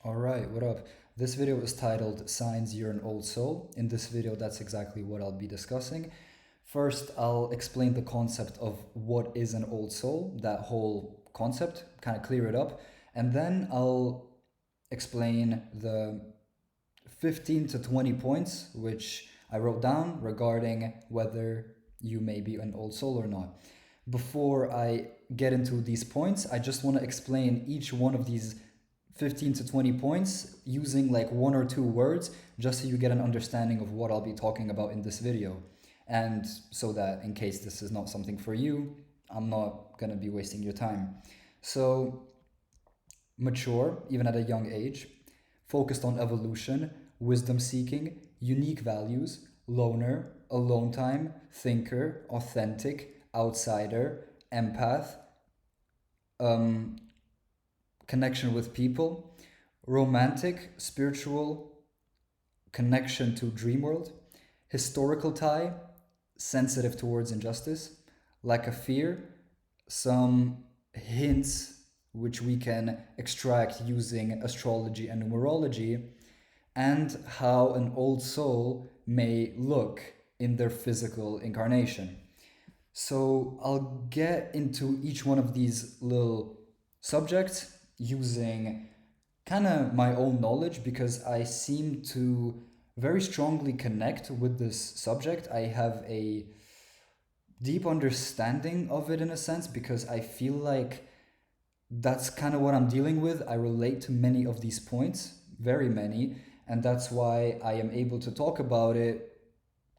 Alright, what up? This video is titled Signs You're an Old Soul. In this video, that's exactly what I'll be discussing. First, I'll explain the concept of what is an old soul, that whole concept, kind of clear it up. And then I'll explain the 15 to 20 points which I wrote down regarding whether you may be an old soul or not. Before I get into these points, I just want to explain each one of these 15 to 20 points using like one or two words just so you get an understanding of what I'll be talking about in this video. And so that in case this is not something for you, I'm not going to be wasting your time. So, mature, even at a young age, focused on evolution, wisdom seeking, unique values, loner, alone time, thinker, authentic, outsider, empath, um, connection with people, romantic, spiritual, connection to dream world, historical tie, sensitive towards injustice, lack of fear, some hints which we can extract using astrology and numerology, and how an old soul may look in their physical incarnation. So I'll get into each one of these little subjects using kind of my own knowledge because I seem to very strongly connect with this subject. I have a deep understanding of it in a sense because I feel like that's kind of what I'm dealing with. I relate to many of these points, very many, and that's why I am able to talk about it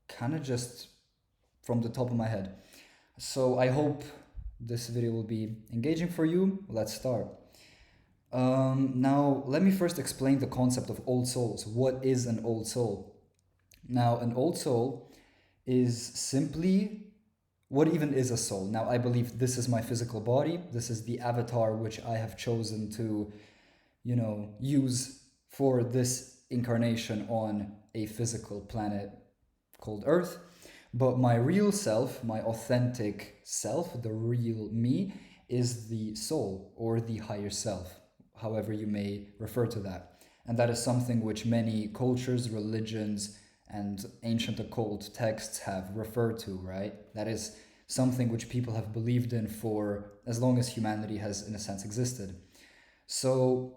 kind of just from the top of my head. So I hope this video will be engaging for you. Let's start. Now, let me first explain the concept of old souls. What is an old soul? Now, an old soul is simply what even is a soul? Now, I believe this is my physical body. This is the avatar which I have chosen to, use for this incarnation on a physical planet called Earth. But my real self, my authentic self, the real me, is the soul or the higher self, however you may refer to that. And that is something which many cultures, religions, and ancient occult texts have referred to, right? That is something which people have believed in for as long as humanity has, in a sense, existed. So,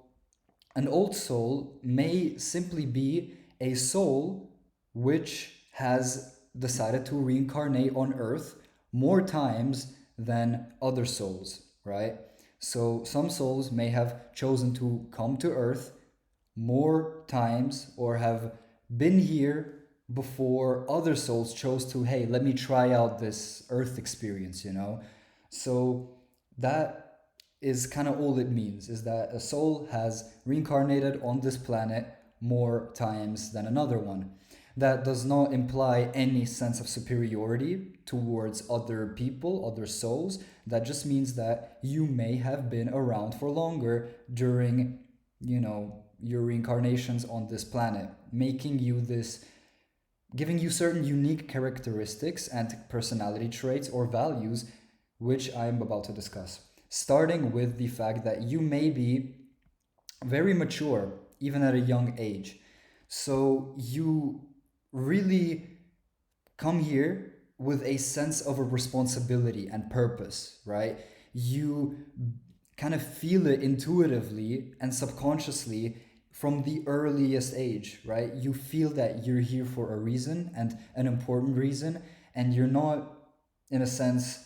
an old soul may simply be a soul which has decided to reincarnate on Earth more times than other souls, right? So, some souls may have chosen to come to Earth more times or have been here before other souls chose to, hey, let me try out this Earth experience. So, that is kind of all it means is that a soul has reincarnated on this planet more times than another one. That does not imply any sense of superiority towards other people, other souls. That just means that you may have been around for longer during, your reincarnations on this planet, making you this, giving you certain unique characteristics and personality traits or values, which I'm about to discuss. Starting with the fact that you may be very mature, even at a young age. So you really come here with a sense of a responsibility and purpose, right? You kind of feel it intuitively and subconsciously from the earliest age, right? You feel that you're here for a reason and an important reason, and you're not, in a sense,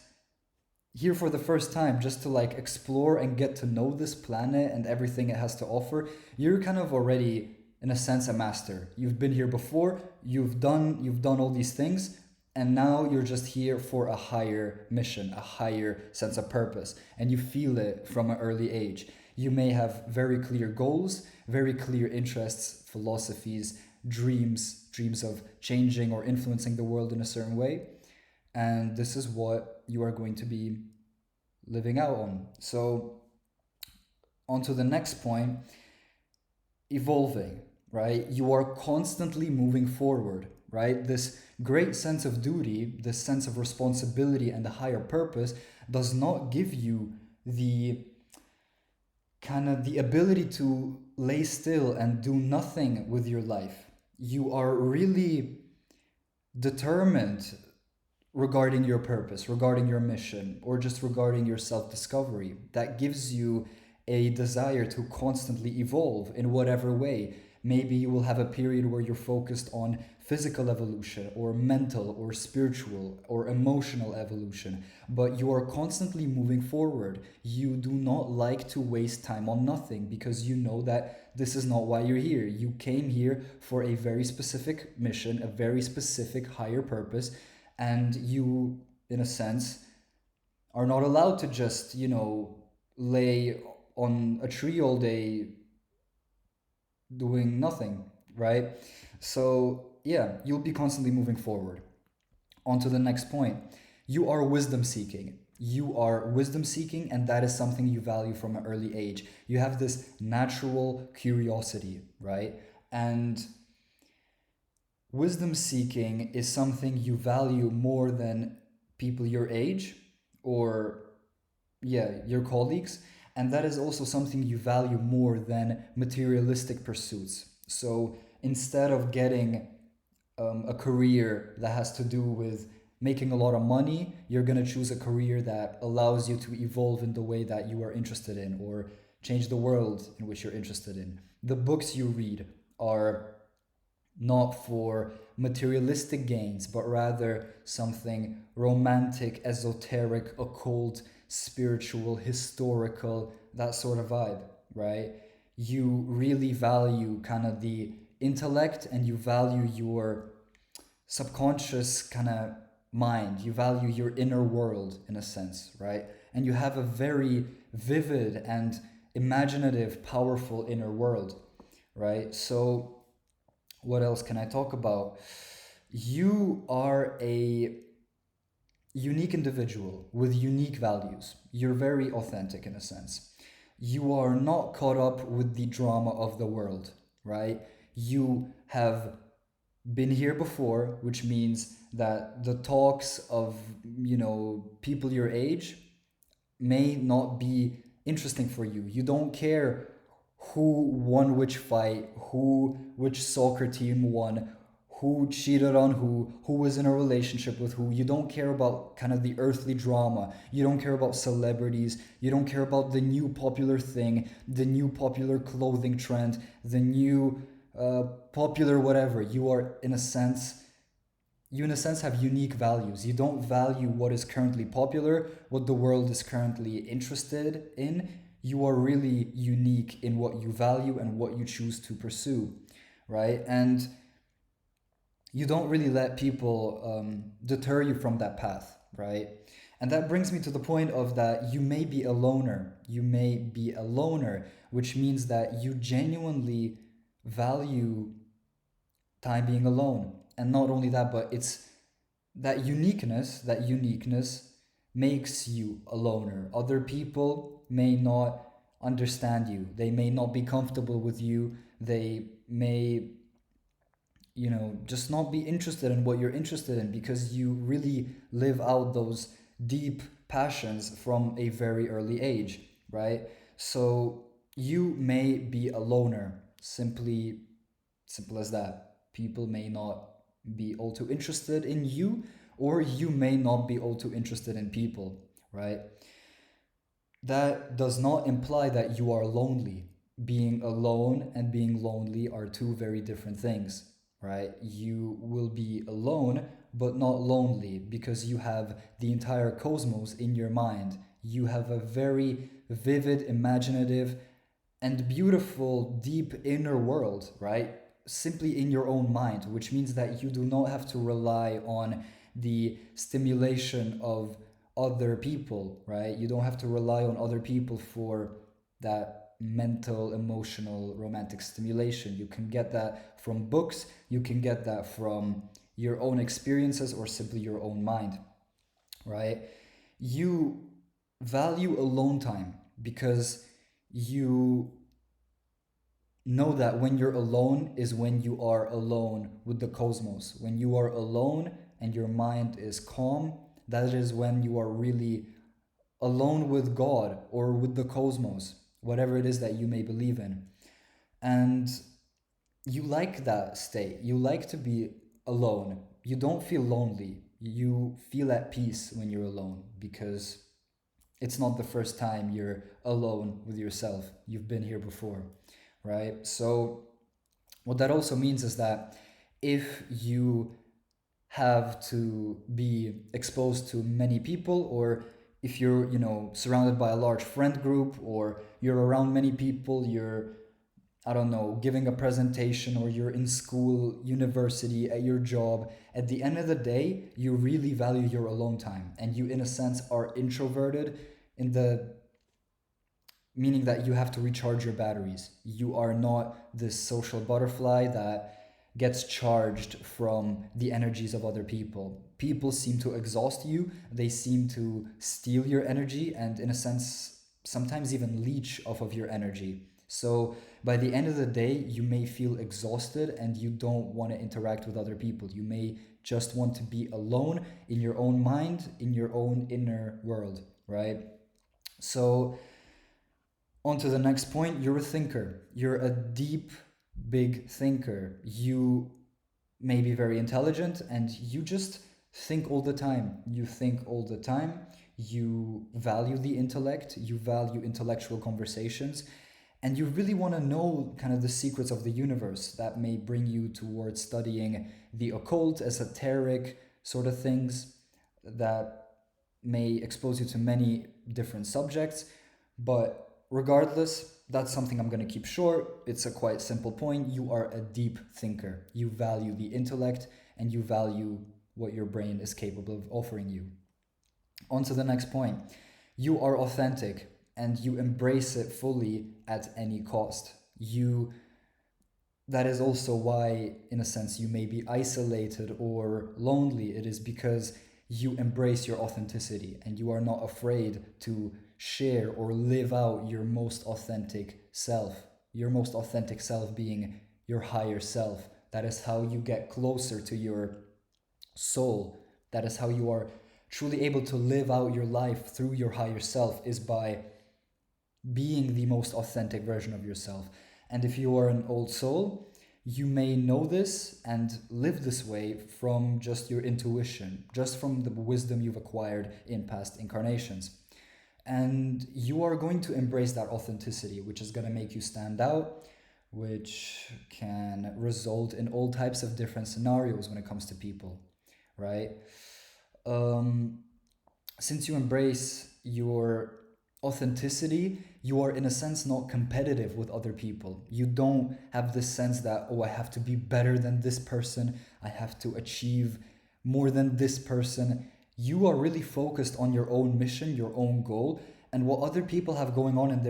here for the first time just to like explore and get to know this planet and everything it has to offer. You're kind of already, in a sense, a master. You've been here before, you've done all these things, and now you're just here for a higher mission, a higher sense of purpose, and you feel it from an early age. You may have very clear goals, very clear interests, philosophies, dreams of changing or influencing the world in a certain way, and this is what you are going to be living out on. So, on to the next point, evolving, right? You are constantly moving forward, right? This great sense of duty, this sense of responsibility and the higher purpose does not give you the kind of the ability to lay still and do nothing with your life. You are really determined regarding your purpose, regarding your mission, or just regarding your self discovery. That gives you a desire to constantly evolve in whatever way. Maybe you will have a period where you're focused on physical evolution, or mental, or spiritual, or emotional evolution, but you are constantly moving forward. You do not like to waste time on nothing because you know that this is not why you're here. You came here for a very specific mission, a very specific higher purpose, and you, in a sense, are not allowed to just, lay on a tree all day doing nothing, right? So, yeah, you'll be constantly moving forward. On to the next point. You are wisdom seeking. You are wisdom seeking, and that is something you value from an early age. You have this natural curiosity, right? And wisdom seeking is something you value more than people your age, or, yeah, your colleagues. And that is also something you value more than materialistic pursuits. So instead of getting a career that has to do with making a lot of money, you're going to choose a career that allows you to evolve in the way that you are interested in, or change the world in which you're interested in. The books you read are not for materialistic gains, but rather something romantic, esoteric, occult, spiritual, historical, that sort of vibe, right? You really value kind of the intellect, and you value your subconscious kind of mind. You value your inner world in a sense, right? And you have a very vivid and imaginative, powerful inner world, right? So, what else can I talk about? You are a unique individual with unique values. You're very authentic in a sense. You are not caught up with the drama of the world, right? You have been here before, which means that the talks of, people your age may not be interesting for you. You don't care who won which fight, which soccer team won, who cheated on who was in a relationship with who. You don't care about kind of the earthly drama. You don't care about celebrities. You don't care about the new popular thing, the new popular clothing trend, the new popular whatever. You in a sense have unique values. You don't value what is currently popular, what the world is currently interested in. You are really unique in what you value and what you choose to pursue, right? And you don't really let people deter you from that path, right? And that brings me to the point of that you may be a loner. You may be a loner, which means that you genuinely value time being alone. And not only that, but it's that uniqueness makes you a loner. Other people may not understand you. They may not be comfortable with you. They may, just not be interested in what you're interested in, because you really live out those deep passions from a very early age, right? So you may be a loner, simple as that. People may not be all too interested in you, or you may not be all too interested in people, right? That does not imply that you are lonely. Being alone and being lonely are two very different things, right? You will be alone, but not lonely, because you have the entire cosmos in your mind. You have a very vivid, imaginative, and beautiful, deep inner world, right? Simply in your own mind, which means that you do not have to rely on the stimulation of other people, right? You don't have to rely on other people for that mental, emotional, romantic stimulation. You can get that from books, you can get that from your own experiences, or simply your own mind, right? You value alone time because you know that when you're alone is when you are alone with the cosmos. When you are alone and your mind is calm, that is when you are really alone with God or with the cosmos, whatever it is that you may believe in. And you like that state. You like to be alone. You don't feel lonely. You feel at peace when you're alone because it's not the first time you're alone with yourself. You've been here before, right? So, what that also means is that if you have to be exposed to many people, or if you're, surrounded by a large friend group, or you're around many people, you're, I don't know, giving a presentation, or you're in school, university, at your job, at the end of the day, you really value your alone time. And you, in a sense, are introverted in the meaning that you have to recharge your batteries. You are not this social butterfly that gets charged from the energies of other people. People seem to exhaust you, they seem to steal your energy, and in a sense, sometimes even leech off of your energy. So by the end of the day, you may feel exhausted and you don't want to interact with other people. You may just want to be alone in your own mind, in your own inner world, right? So, on to the next point, you're a thinker. You're a deep, big thinker. You may be very intelligent and you just think all the time. You think all the time. You value the intellect. You value intellectual conversations. And you really want to know kind of the secrets of the universe that may bring you towards studying the occult, esoteric sort of things that may expose you to many different subjects. But regardless, that's something I'm going to keep short. It's a quite simple point. You are a deep thinker. You value the intellect and you value what your brain is capable of offering you. On to the next point. You are authentic and you embrace it fully at any cost. That is also why, in a sense, you may be isolated or lonely. It is because you embrace your authenticity and you are not afraid to share or live out your most authentic self. Your most authentic self being your higher self. That is how you get closer to your soul. That is how you are truly able to live out your life through your higher self, is by being the most authentic version of yourself. And if you are an old soul, you may know this and live this way from just your intuition, just from the wisdom you've acquired in past incarnations. And you are going to embrace that authenticity, which is going to make you stand out, which can result in all types of different scenarios when it comes to people, right? Since you embrace your authenticity, you are in a sense not competitive with other people. You don't have this sense that, oh, I have to be better than this person, I have to achieve more than this person. You are really focused on your own mission, your own goal, and what other people have going on in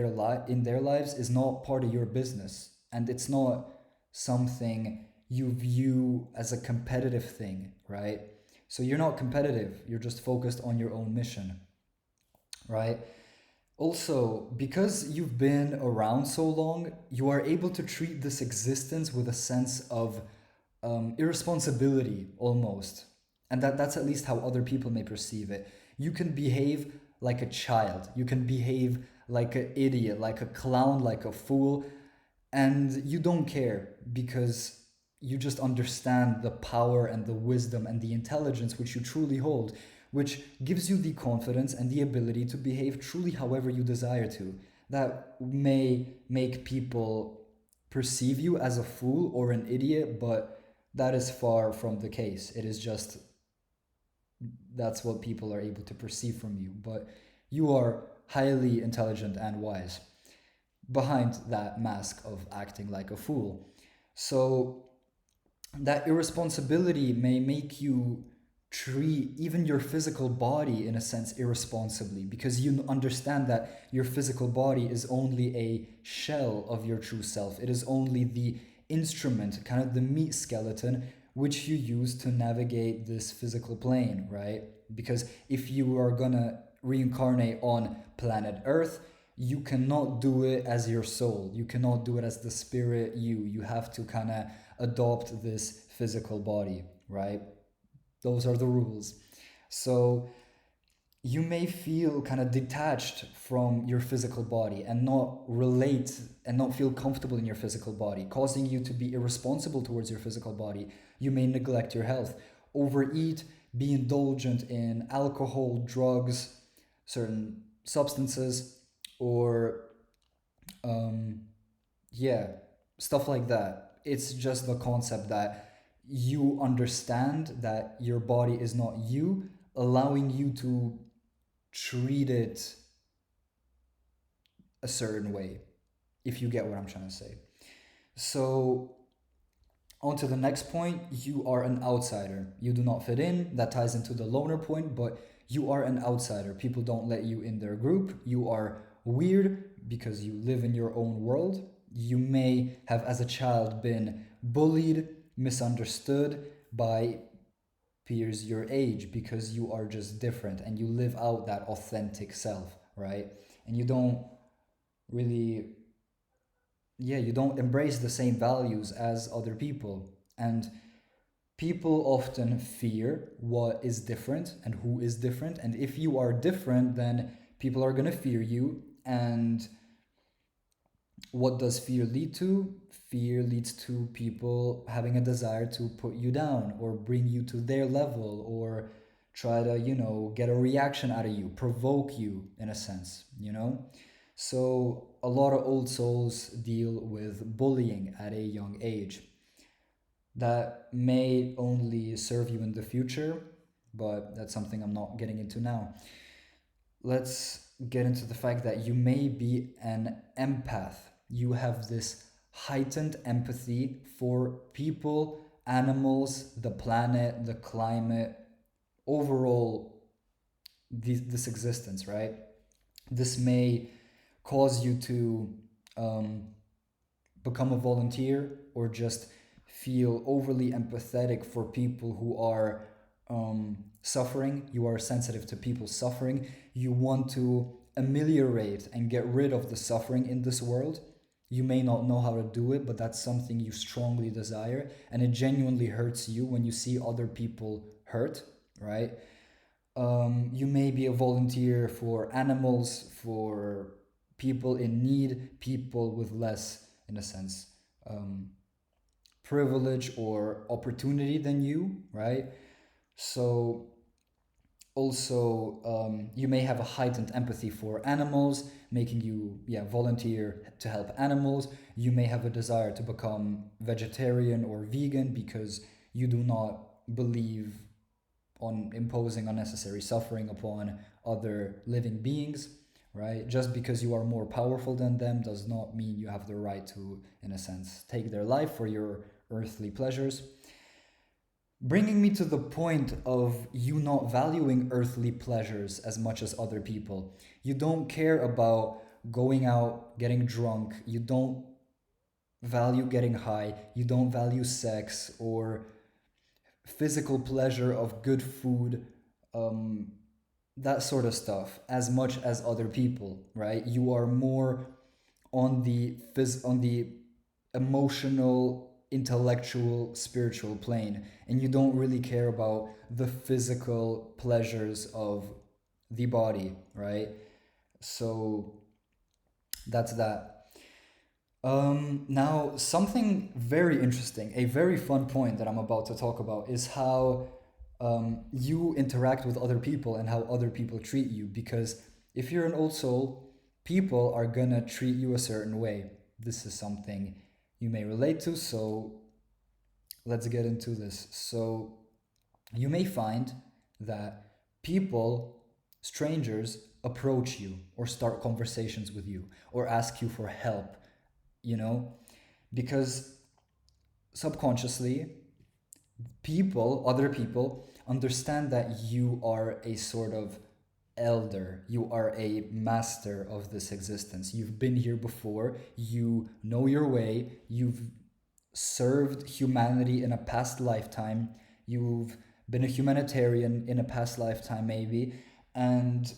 their lives is not part of your business, and it's not something you view as a competitive thing, right? So you're not competitive, you're just focused on your own mission, right? Also, because you've been around so long, you are able to treat this existence with a sense of irresponsibility almost. And that's at least how other people may perceive it. You can behave like a child, you can behave like an idiot, like a clown, like a fool, and you don't care because you just understand the power and the wisdom and the intelligence which you truly hold, which gives you the confidence and the ability to behave truly however you desire to. That may make people perceive you as a fool or an idiot, but that is far from the case. It is just that's what people are able to perceive from you. But you are highly intelligent and wise behind that mask of acting like a fool. So that irresponsibility may make you treat even your physical body in a sense irresponsibly, because you understand that your physical body is only a shell of your true self. It is only the instrument, kind of the meat skeleton, which you use to navigate this physical plane, right? Because if you are gonna reincarnate on planet Earth, you cannot do it as your soul. You cannot do it as the spirit you. You have to kind of adopt this physical body, right? Those are the rules. So you may feel kind of detached from your physical body and not relate and not feel comfortable in your physical body, causing you to be irresponsible towards your physical body. You may neglect your health, overeat, be indulgent in alcohol, drugs, certain substances, or um, yeah, stuff like that. It's just the concept that you understand that your body is not you, allowing you to treat it a certain way, if you get what I'm trying to say. So, on to the next point, you are an outsider. You do not fit in. That ties into the loner point, but you are an outsider. People don't let you in their group. You are weird because you live in your own world. You may have, as a child, been bullied, misunderstood by peers your age because you are just different and you live out that authentic self, right? And you don't really, yeah, you don't embrace the same values as other people. And people often fear what is different and who is different. And if you are different, then people are going to fear you. And what does fear lead to? Fear leads to people having a desire to put you down or bring you to their level or try to, get a reaction out of you, provoke you in a sense. So a lot of old souls deal with bullying at a young age. That may only serve you in the future, but that's something I'm not getting into now. Let's get into the fact that you may be an empath. You have this heightened empathy for people, animals, the planet, the climate, overall this existence, right? This may cause you to um, become a volunteer or just feel overly empathetic for people who are suffering. You are sensitive to people suffering. You want to ameliorate and get rid of the suffering in this world. You may not know how to do it, but that's something you strongly desire. And it genuinely hurts you when you see other people hurt, right? You may be a volunteer for animals, for people in need, people with less, in a sense, um, privilege or opportunity than you, right? So also you may have a heightened empathy for animals, making you volunteer to help animals. You may have a desire to become vegetarian or vegan because you do not believe on imposing unnecessary suffering upon other living beings, right? Just because you are more powerful than them does not mean you have the right to, in a sense, take their life for your earthly pleasures. Bringing me to the point of you not valuing earthly pleasures as much as other people. You don't care about going out, getting drunk. You don't value getting high. You don't value sex or physical pleasure of good food, um, that sort of stuff, as much as other people, right? You are more on the emotional, intellectual, spiritual plane, and you don't really care about the physical pleasures of the body, right? So that's that. Now, something very interesting, a very fun point that I'm about to talk about is how you interact with other people and how other people treat you. Because if you're an old soul, people are gonna treat you a certain way. This is something you may relate to, so let's get into this. So, you may find that people, strangers, approach you or start conversations with you or ask you for help, you know, because subconsciously, other people, understand that you are a sort of elder, you are a master of this existence. You've been here before, you know your way, you've served humanity in a past lifetime, you've been a humanitarian in a past lifetime, maybe, and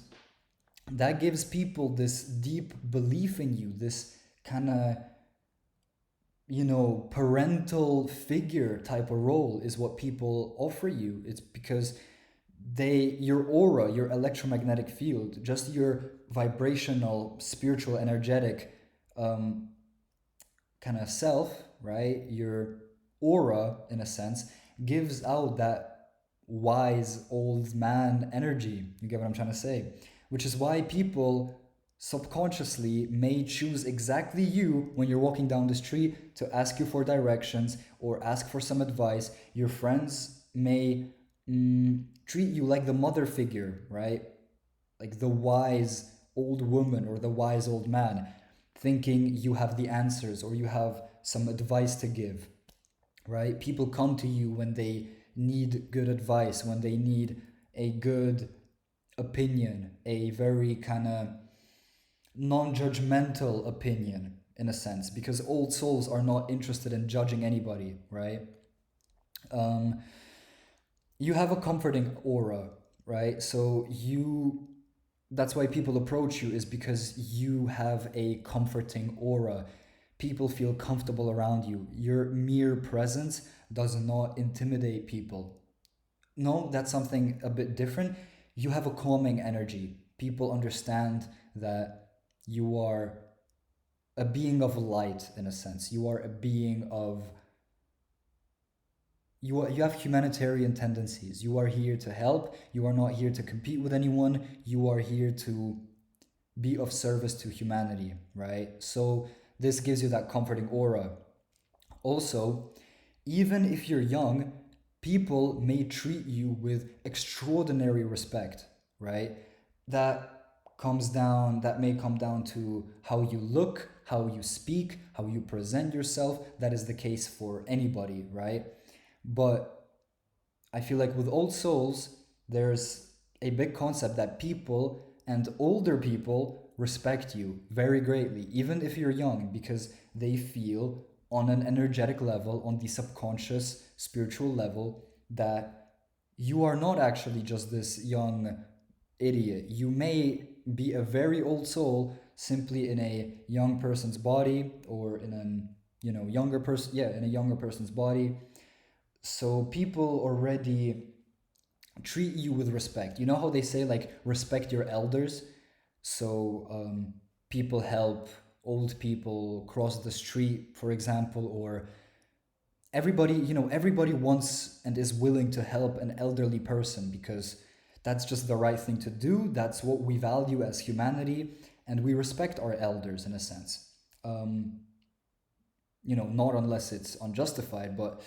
that gives people this deep belief in you, this kind of parental figure type of role is what people offer you. It's because your aura, your electromagnetic field, just your vibrational, spiritual, energetic um, kind of self, right? Your aura, in a sense, gives out that wise old man energy. You get what I'm trying to say? Which is why people subconsciously may choose exactly you when you're walking down the street to ask you for directions or ask for some advice. Your friends may treat you like the mother figure, right? Like the wise old woman or the wise old man, thinking you have the answers or you have some advice to give, right? People come to you when they need good advice, when they need a good opinion, a very kind of non judgmental opinion in a sense, because old souls are not interested in judging anybody, right? Um, you have a comforting aura, right? So that's why people approach you, is because you have a comforting aura. People feel comfortable around you. Your mere presence does not intimidate people. No, that's something a bit different. You have a calming energy. People understand that you are a being of light in a sense. You are a being of you have humanitarian tendencies. You are here to help. You are not here to compete with anyone. You are here to be of service to humanity, right? So this gives you that comforting aura. Also, even if you're young, people may treat you with extraordinary respect, right? That may come down to how you look, how you speak, how you present yourself. That is the case for anybody, right? But I feel like with old souls, there's a big concept that people and older people respect you very greatly, even if you're young, because they feel on an energetic level, on the subconscious spiritual level, that you are not actually just this young idiot. You may be a very old soul simply in a young person's body, or in an younger person, yeah, in a younger person's body. So people already treat you with respect. You know how they say, like, respect your elders? So people help old people cross the street, for example, or everybody wants and is willing to help an elderly person because that's just the right thing to do. That's what we value as humanity, and we respect our elders in a sense. Um, not unless it's unjustified, but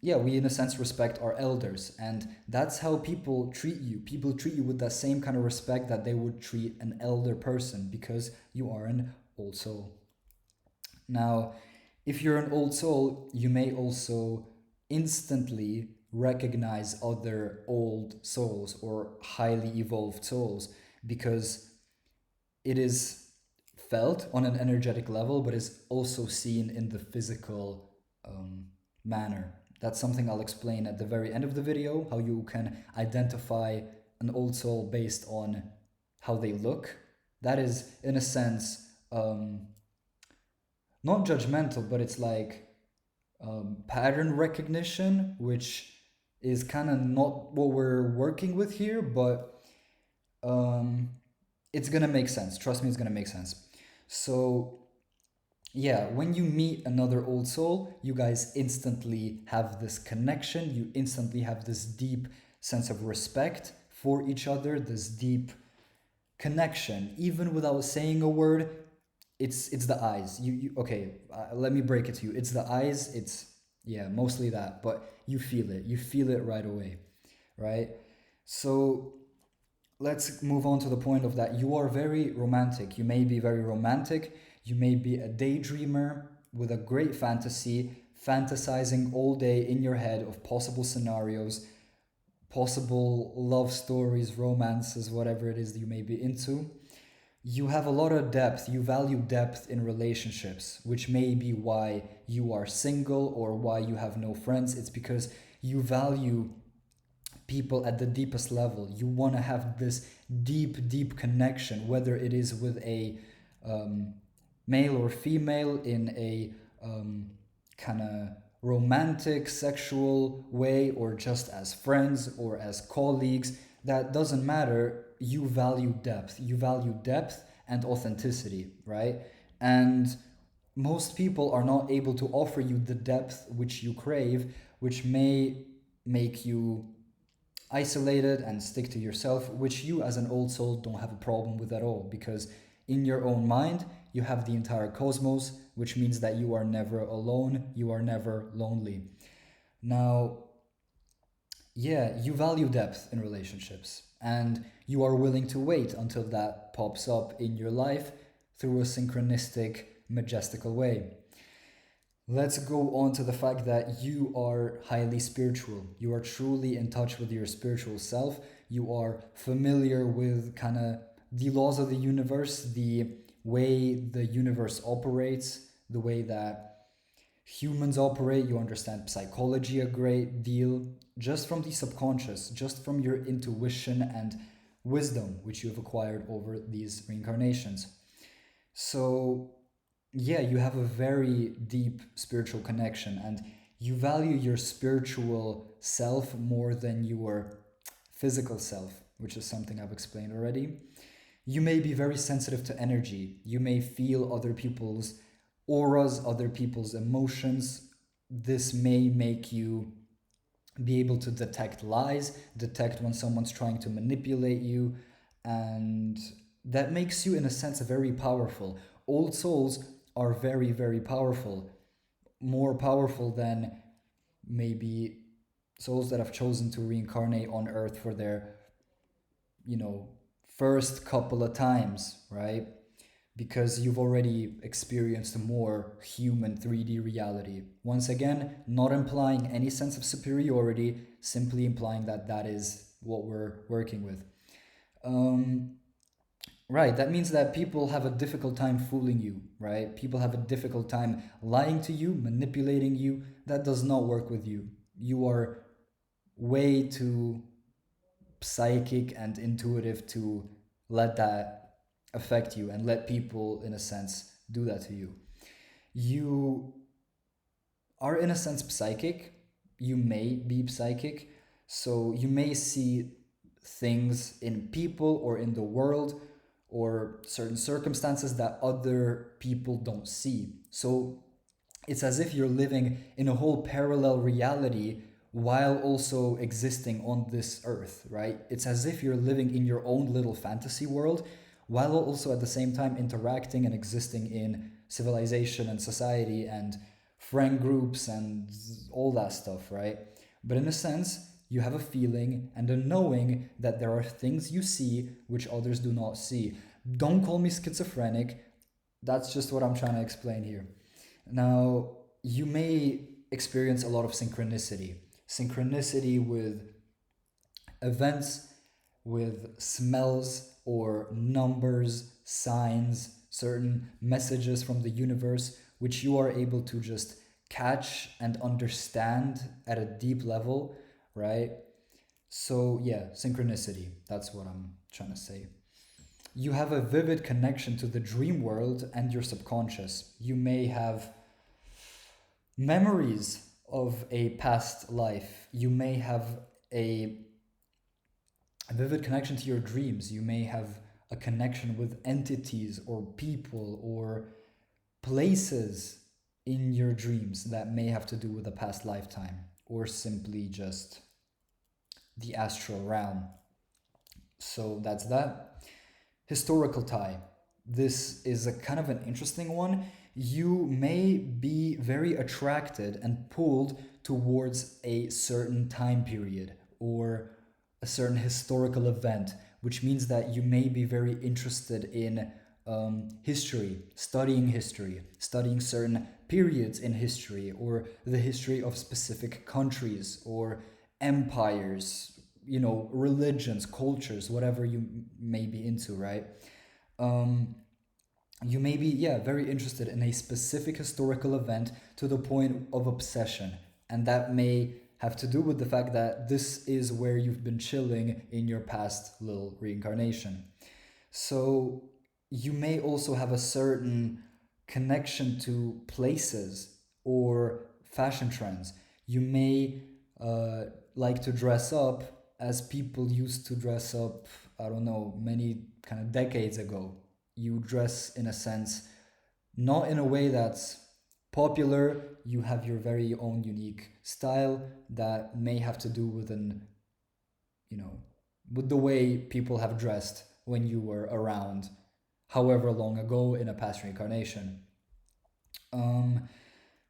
yeah, we in a sense respect our elders, and that's how people treat you. People treat you with that same kind of respect that they would treat an elder person, because you are an old soul. Now, if you're an old soul, you may also instantly recognize other old souls or highly evolved souls, because it is felt on an energetic level, but is also seen in the physical manner. That's something I'll explain at the very end of the video, how you can identify an old soul based on how they look. That is, in a sense, not judgmental, but it's like pattern recognition, which is kind of not what we're working with here, but it's gonna make sense. Trust me, it's gonna make sense. So yeah, when you meet another old soul, you guys instantly have this connection. You instantly have this deep sense of respect for each other, this deep connection, even without saying a word. It's the eyes. Okay, let me break it to you. It's the eyes. It's, yeah, mostly that, but you feel it. You feel it right away, right? So let's move on to the point of that you are very romantic. You may be very romantic. You may be a daydreamer with a great fantasy, fantasizing all day in your head of possible scenarios, possible love stories, romances, whatever it is that you may be into. You have a lot of depth. You value depth in relationships, which may be why you are single or why you have no friends. It's because you value people at the deepest level. You want to have this deep, deep connection, whether it is with a male or female in a kind of romantic, sexual way, or just as friends or as colleagues. That doesn't matter. You value depth. You value depth and authenticity, right? And most people are not able to offer you the depth which you crave, which may make you isolated and stick to yourself, which you as an old soul don't have a problem with at all, because in your own mind you have the entire cosmos, which means that you are never alone, you are never lonely. Now, yeah, you value depth in relationships, and you are willing to wait until that pops up in your life through a synchronistic, majestical way. Let's go on to the fact that you are highly spiritual. You are truly in touch with your spiritual self. You are familiar with kind of the laws of the universe, the way the universe operates, the way that humans operate. You understand psychology a great deal just from the subconscious, just from your intuition and wisdom, which you have acquired over these reincarnations. So, yeah, you have a very deep spiritual connection, and you value your spiritual self more than your physical self, which is something I've explained already. You may be very sensitive to energy. You may feel other people's auras, other people's emotions. This may make you be able to detect lies, detect when someone's trying to manipulate you, and that makes you, in a sense, very powerful. Old souls are very, very powerful, more powerful than maybe souls that have chosen to reincarnate on Earth for their, you know, first couple of times, right? Because you've already experienced a more human 3D reality. Once again, not implying any sense of superiority, simply implying that that is what we're working with. Um, right, that means that people have a difficult time fooling you, right? People have a difficult time lying to you, manipulating you. That does not work with you. You are way too psychic and intuitive to let that affect you and let people, in a sense, do that to you. You are, in a sense, psychic. You may be psychic. So you may see things in people or in the world or certain circumstances that other people don't see. So it's as if you're living in a whole parallel reality while also existing on this earth, right? It's as if you're living in your own little fantasy world while also at the same time interacting and existing in civilization and society and friend groups and all that stuff, right? But in a sense, you have a feeling and a knowing that there are things you see which others do not see. Don't call me schizophrenic. That's just what I'm trying to explain here. Now, you may experience a lot of synchronicity. Synchronicity with events, with smells or numbers, signs, certain messages from the universe, which you are able to just catch and understand at a deep level, right? So, yeah, synchronicity. That's what I'm trying to say. You have a vivid connection to the dream world and your subconscious. You may have memories of a past life. You may have a vivid connection to your dreams. You may have a connection with entities or people or places in your dreams that may have to do with a past lifetime or simply just the astral realm. So that's that. Historical tie. This is a kind of an interesting one. You may be very attracted and pulled towards a certain time period or a certain historical event, which means that you may be very interested in history, studying certain periods in history, or the history of specific countries or empires, you know, religions, cultures, whatever you may be into, right? Um, you may be, yeah, very interested in a specific historical event to the point of obsession. And that may have to do with the fact that this is where you've been chilling in your past little reincarnation. So you may also have a certain connection to places or fashion trends. You may like to dress up as people used to dress up, I don't know, many kind of decades ago. You dress in a sense, not in a way that's popular. You have your very own unique style that may have to do with you know, with the way people have dressed when you were around, however long ago in a past reincarnation. Um,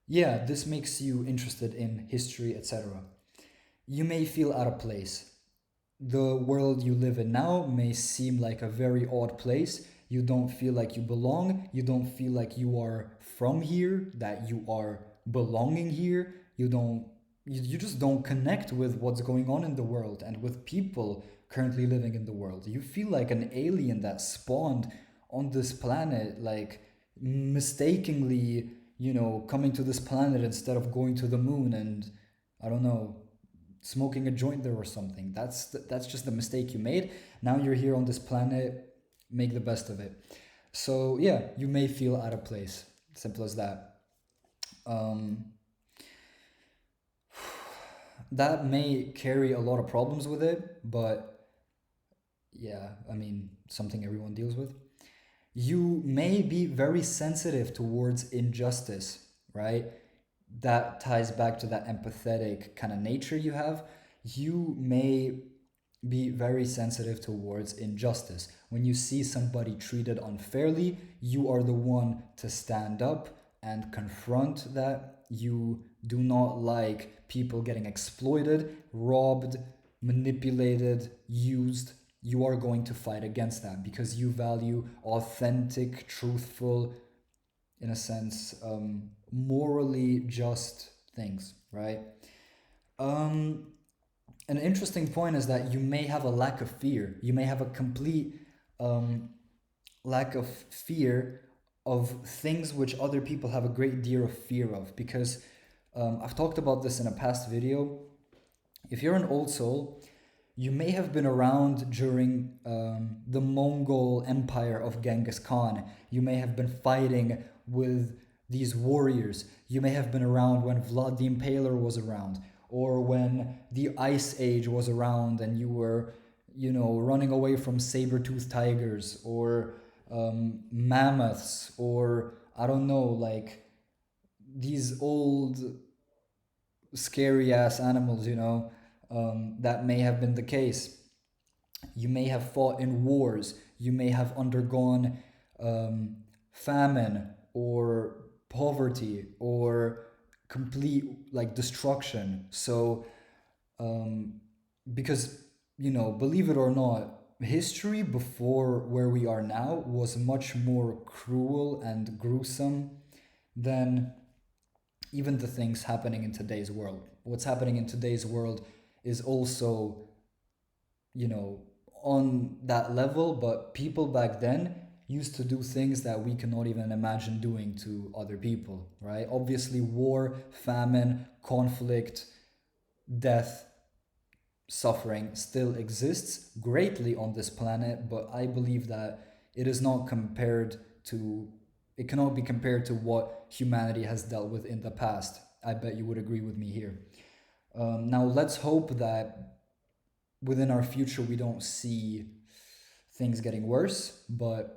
yeah, this makes you interested in history, etc. You may feel out of place. The world you live in now may seem like a very odd place. You don't feel like you belong. You don't feel like you are from here, that you are belonging here. You just don't connect with what's going on in the world and with people currently living in the world. You feel like an alien that spawned on this planet, like mistakenly, coming to this planet instead of going to the moon and I don't know, smoking a joint there or something. That's just the mistake you made. Now you're here on this planet, make the best of it. So yeah, you may feel out of place. Simple as that. Um, that may carry a lot of problems with it, but yeah, I mean, something everyone deals with. You may be very sensitive towards injustice, right? That ties back to that empathetic kind of nature you have. You may be very sensitive towards injustice. When you see somebody treated unfairly, you are the one to stand up and confront that. You do not like people getting exploited, robbed, manipulated, used. You are going to fight against that because you value authentic, truthful, in a sense, morally just things, right? Um, an interesting point is that you may have a lack of fear. You may have a complete um, lack of fear of things which other people have a great deal of fear of. Because I've talked about this in a past video. If you're an old soul, you may have been around during the Mongol Empire of Genghis Khan. You may have been fighting with these warriors. You may have been around when Vlad the Impaler was around, or when the Ice Age was around and you were, running away from saber-toothed tigers or mammoths, or I don't know, like these old scary ass animals, that may have been the case. You may have fought in wars. You may have undergone famine or poverty or complete like destruction. So, because, believe it or not, history before where we are now was much more cruel and gruesome than even the things happening in today's world. What's happening in today's world is also, you know, on that level, but people back then used to do things that we cannot even imagine doing to other people, right? Obviously, war, famine, conflict, death, suffering still exists greatly on this planet, but I believe that it is not compared to, it cannot be compared to what humanity has dealt with in the past. I bet you would agree with me here. Now, let's hope that within our future we don't see things getting worse, but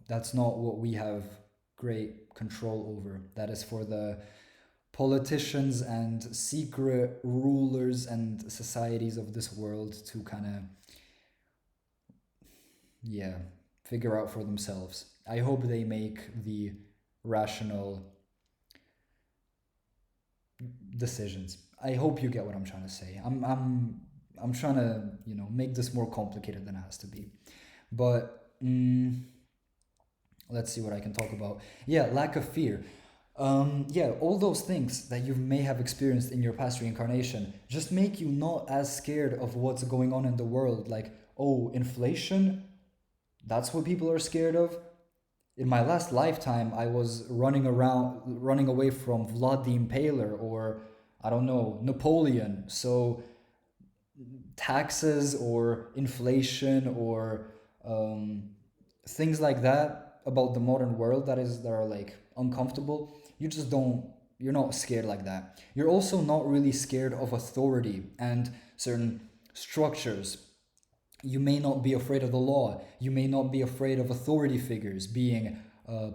that's not what we have great control over. That is for the politicians and secret rulers and societies of this world to kind of, yeah, figure out for themselves. I hope they make the rational decisions. I hope you get what I'm trying to say. I'm trying to, make this more complicated than it has to be. But let's see what I can talk about. Yeah, lack of fear. Yeah, all those things that you may have experienced in your past reincarnation just make you not as scared of what's going on in the world. Like, oh, inflation, that's what people are scared of. In my last lifetime, I was running away from Vlad the Impaler, or I don't know, Napoleon. So taxes or inflation or things like that about the modern world that are like uncomfortable, you just don't you're not scared like that. You're also not really scared of authority and certain structures. You may not be afraid of the law. You may not be afraid of authority figures, being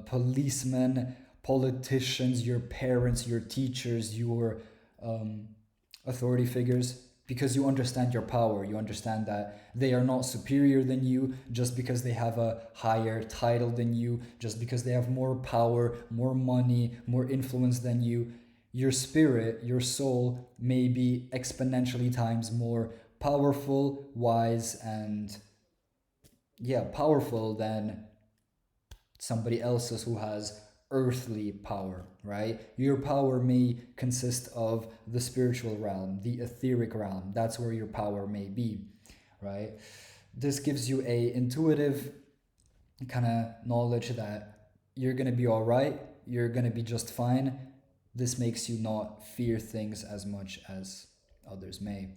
policemen, politicians, your parents, your teachers, your um, authority figures, because you understand your power. You understand that they are not superior than you just because they have a higher title than you, just because they have more power, more money, more influence than you. Your spirit, your soul may be exponentially times more powerful, wise, and yeah, powerful than somebody else's who has earthly power, right? Your power may consist of the spiritual realm, the etheric realm. That's where your power may be, right? This gives you a intuitive kind of knowledge that you're going to be all right, you're going to be just fine. This makes you not fear things as much as others may.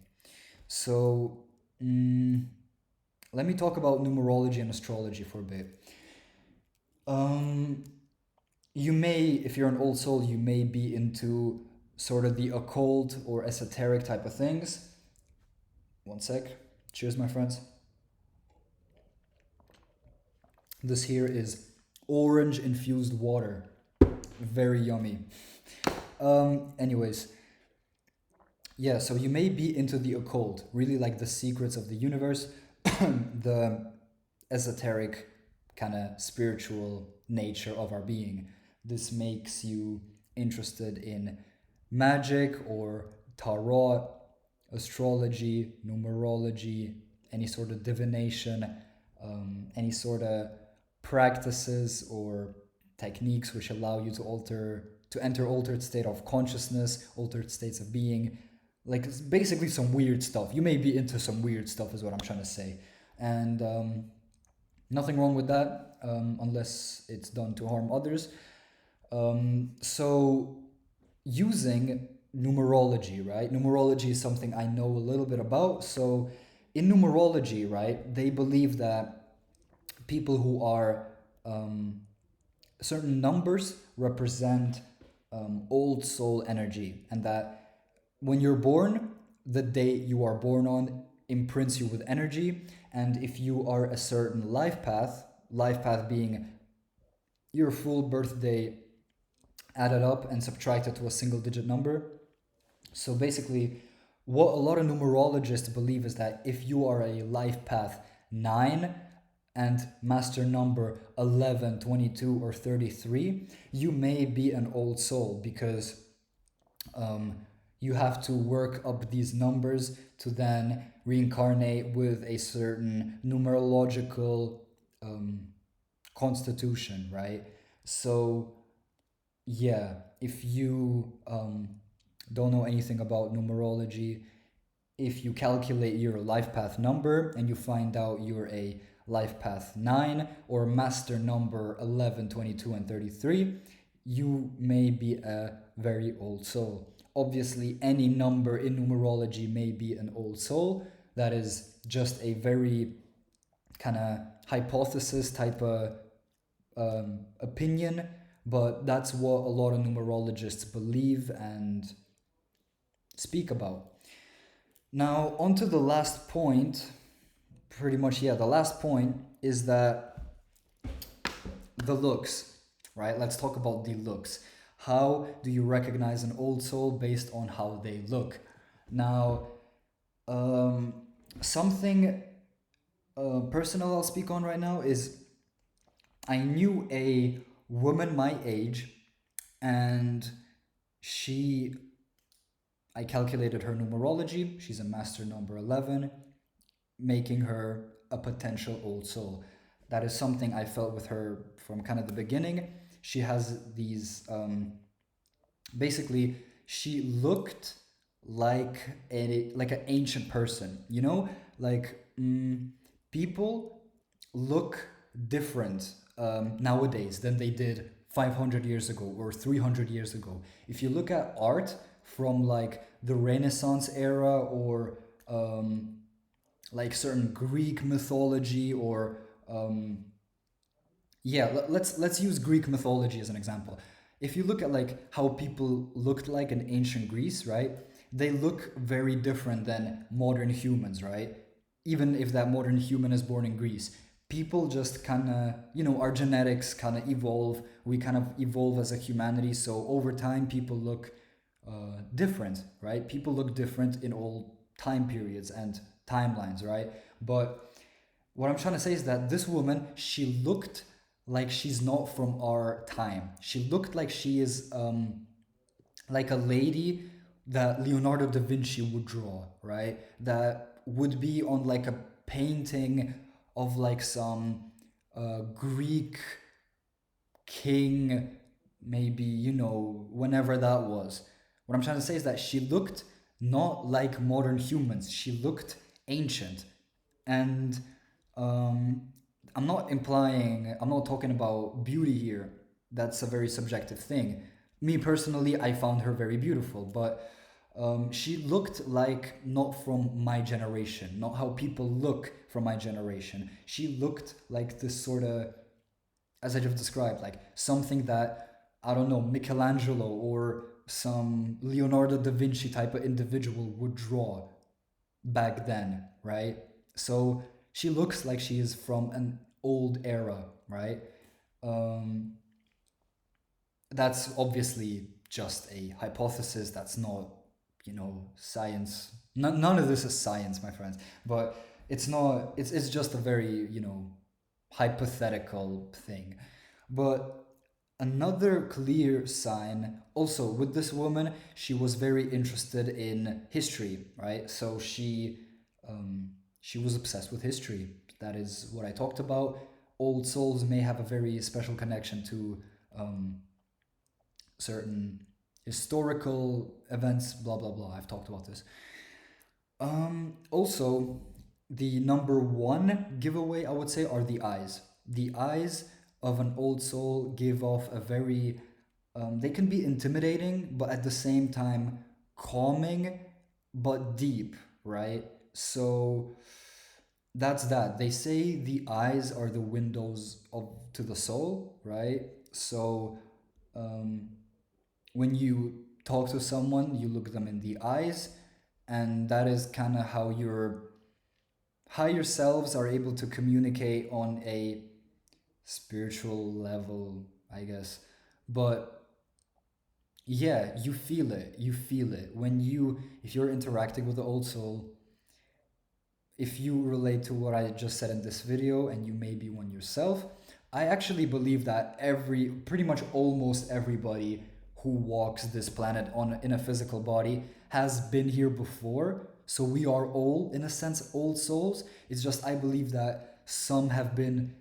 So, let me talk about numerology and astrology for a bit. Um, you may, if you're an old soul, you may be into sort of the occult or esoteric type of things. One sec. Cheers, my friends. This here is orange infused water. Very yummy. Anyways, yeah, so you may be into the occult, really like the secrets of the universe, the esoteric kind of spiritual nature of our being. This makes you interested in magic or tarot, astrology, numerology, any sort of divination, any sort of practices or techniques which allow you to enter altered state of consciousness, altered states of being, like basically some weird stuff. You may be into some weird stuff, is what I'm trying to say, and nothing wrong with that, unless it's done to harm others. So using numerology, right? Numerology is something I know a little bit about. So in numerology, right, they believe that people who are certain numbers represent old soul energy, and that when you're born, the date you are born on imprints you with energy. And if you are a certain life path being your full birthday added up and subtracted to a single digit number. So basically, what a lot of numerologists believe is that if you are a life path 9 and master number 11, 22, or 33, you may be an old soul, because you have to work up these numbers to then reincarnate with a certain numerological constitution, right? So, yeah, if you don't know anything about numerology, if you calculate your life path number and you find out you're a life path 9 or master number 11, 22, and 33, you may be a very old soul. Obviously, any number in numerology may be an old soul. That is just a very kind of hypothesis type of opinion, but that's what a lot of numerologists believe and speak about. Now, on to the last point. Pretty much, yeah, the last point is that the looks, right? Let's talk about the looks. How do you recognize an old soul based on how they look? Now, something personal I'll speak on right now is I knew a woman my age, and I calculated her numerology. She's a master number 11, making her a potential old soul. That is something I felt with her from kind of the beginning. She has these, basically, she looked like an ancient person, you know? Like, people look different nowadays than they did 500 years ago or 300 years ago. If you look at art from like the Renaissance era, or like certain Greek mythology, or let's use Greek mythology as an example. if you look at like how people looked like in ancient Greece, right? They look very different than modern humans, right? Even if that modern human is born in Greece, people just kind of, our genetics kind of evolve. We kind of evolve as a humanity. So over time, people look different, right? People look different in all time periods and timelines, right? But what I'm trying to say is that this woman, she looked like she's not from our time. She looked like she is like a lady that Leonardo da Vinci would draw, right? That would be on like a painting of like some Greek king, maybe, whenever that was. What I'm trying to say is that she looked not like modern humans, she looked ancient. And um, I'm not talking about beauty here. That's a very subjective thing. Me personally, I found her very beautiful, but she looked like not from my generation, not how people look from my generation. She looked like this sort of, as I just described, like something that, I don't know, Michelangelo or some Leonardo da Vinci type of individual would draw back then, right? So she looks like she is from an old era, right? Um, that's obviously just a hypothesis. That's not, science. None of this is science, my friends. But it's not. It's just a very, hypothetical thing. But another clear sign also with this woman, she was very interested in history, right? So she was obsessed with history. That is what I talked about. Old souls may have a very special connection to um, certain historical events, blah blah blah. I've talked about this. Also, the number one giveaway I would say are the eyes. The eyes of an old soul give off a very, they can be intimidating, but at the same time calming, but deep, right? So that's that. They say the eyes are the windows of to the soul, right? So um, when you talk to someone, you look them in the eyes, and that is kind of how your higher selves are able to communicate on a spiritual level, I guess. But yeah, you feel it. You feel it when if you're interacting with the old soul. If you relate to what I just said in this video, and you may be one yourself, I actually believe that pretty much almost everybody who walks this planet in a physical body has been here before. So we are all, in a sense, old souls. It's just I believe that some have been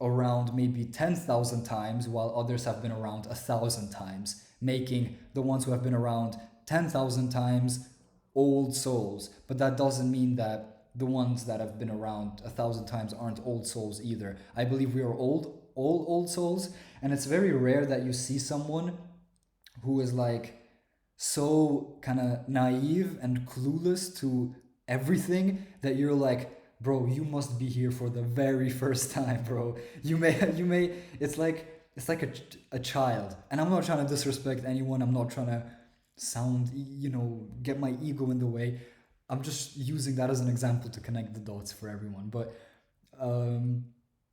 around maybe 10,000 times, while others have been around 1,000 times, making the ones who have been around 10,000 times old souls. But that doesn't mean that the ones that have been around 1,000 times aren't old souls either. I believe we are all old souls, and it's very rare that you see someone who is like so kind of naive and clueless to everything that you're like, bro, you must be here for the very first time, bro. You may it's like a child. And I'm not trying to disrespect anyone. I'm not trying to sound, get my ego in the way. I'm just using that as an example to connect the dots for everyone. But um,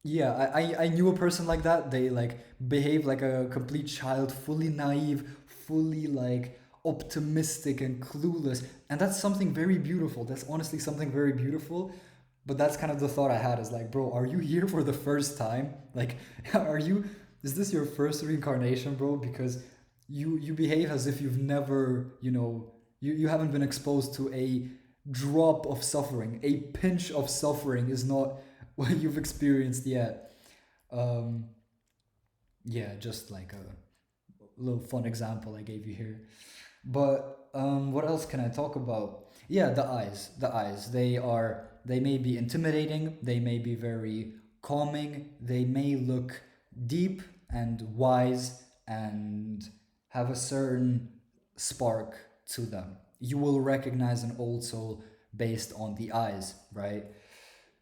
yeah, I knew a person like that. They like behave like a complete child, fully naive, fully like optimistic and clueless. And that's something very beautiful. That's honestly something very beautiful. But that's kind of the thought I had is like, bro, are you here for the first time? Like, is this your first reincarnation, bro? Because you behave as if you've never, you haven't been exposed to a drop of suffering. A pinch of suffering is not what you've experienced yet. Um, yeah, just like a little fun example I gave you here. But what else can I talk about? Yeah, the eyes. The eyes. They may be intimidating. They may be very calming. They may look deep and wise and have a certain spark to them. You will recognize an old soul based on the eyes, right?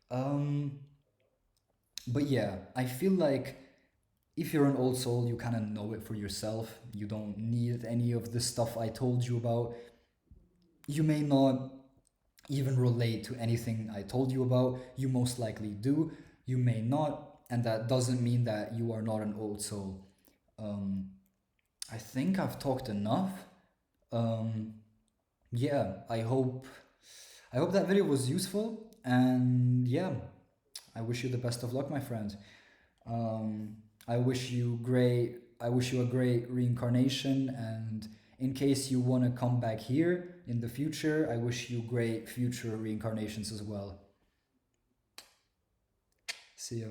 Um, but yeah, I feel like if you're an old soul, you kind of know it for yourself. You don't need any of the stuff I told you about. You may not even relate to anything I told you about. You most likely do. You may not, and that doesn't mean that you are not an old soul. Um, I think I've talked enough. Um, yeah, I hope that video was useful, and yeah, I wish you the best of luck, my friend. Um, I wish you a great reincarnation, and in case you want to come back here in the future, I wish you great future reincarnations as well. See ya.